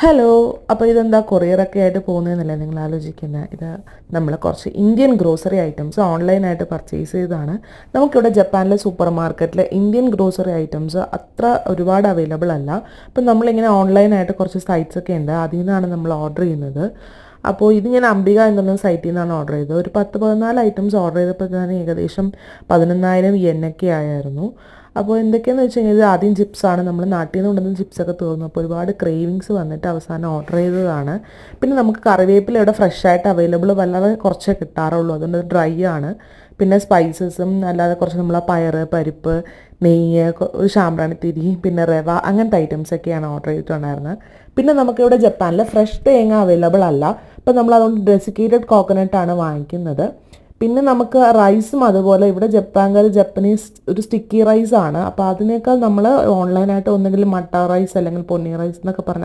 Hello. അപ്പോൾ ഇതെന്താ കൊറിയറൊക്കെ ആയിട്ട് പോകുന്നതെന്നല്ലേ നിങ്ങൾ ആലോചിക്കുന്നത്? ഇത് നമ്മൾ കുറച്ച് ഇന്ത്യൻ ഗ്രോസറി ഐറ്റംസ് ഓൺലൈനായിട്ട് പർച്ചേസ് ചെയ്തതാണ്. നമുക്കിവിടെ ജപ്പാനിലെ സൂപ്പർ മാർക്കറ്റിൽ ഇന്ത്യൻ ഗ്രോസറി ഐറ്റംസ് അത്ര ഒരുപാട് അവൈലബിൾ അല്ല. അപ്പം നമ്മളിങ്ങനെ ഓൺലൈനായിട്ട് കുറച്ച് സൈറ്റ്സൊക്കെ ഉണ്ട്, അതിൽ നിന്നാണ് നമ്മൾ ഓർഡർ ചെയ്യുന്നത്. അപ്പോൾ ഇത് ഞാൻ അംബിക എന്നുള്ള സൈറ്റിൽ നിന്നാണ് ഓർഡർ ചെയ്തത്. ഒരു 10-14 ഐറ്റംസ് ഓർഡർ ചെയ്തപ്പോൾ തന്നെ ഏകദേശം 11,000 യെന്നൊക്കെ ആയിരുന്നു. അപ്പോൾ എന്തൊക്കെയാണെന്ന് വെച്ച് കഴിഞ്ഞാൽ ആദ്യം ചിപ്സാണ്, നമ്മൾ നാട്ടിൽ നിന്ന് കൊണ്ടുവന്ന ചിപ്സൊക്കെ തീർന്നു. അപ്പോൾ ഒരുപാട് ക്രേവിങ്സ് വന്നിട്ട് അവസാനം ഓർഡർ ചെയ്തതാണ്. പിന്നെ നമുക്ക് കറിവേപ്പില ഇവിടെ ഫ്രഷായിട്ട് അവൈലബിൾ വളരെ കുറച്ചേ കിട്ടാറുള്ളൂ, അതുകൊണ്ട് ഡ്രൈ ആണ്. പിന്നെ സ്പൈസസും അല്ലാതെ കുറച്ച് നമ്മൾ പയറ്, പരിപ്പ്, നെയ്യ്, ഒരു ശാമ്പ്രാണിത്തിരി, പിന്നെ റവ, അങ്ങനത്തെ ഐറ്റംസൊക്കെയാണ് ഓർഡർ ചെയ്തിട്ടുണ്ടായിരുന്നത്. പിന്നെ നമുക്കിവിടെ ജപ്പാനിൽ ഫ്രഷ് തേങ്ങ അവൈലബിൾ അല്ല, അപ്പോൾ നമ്മൾ അതുകൊണ്ട് ഡെസിക്കേറ്റഡ് കോക്കനട്ടാണ് വാങ്ങിക്കുന്നത്. പിന്നെ നമുക്ക് റൈസും അതുപോലെ ഇവിടെ ജപ്പാനീസ് ഒരു സ്റ്റിക്കി റൈസാണ്. അപ്പോൾ അതിനേക്കാൾ നമ്മൾ ഓൺലൈനായിട്ട് ഒന്നെങ്കിലും മട്ട റൈസ് അല്ലെങ്കിൽ പൊന്നി റൈസ് എന്നൊക്കെ പറഞ്ഞാൽ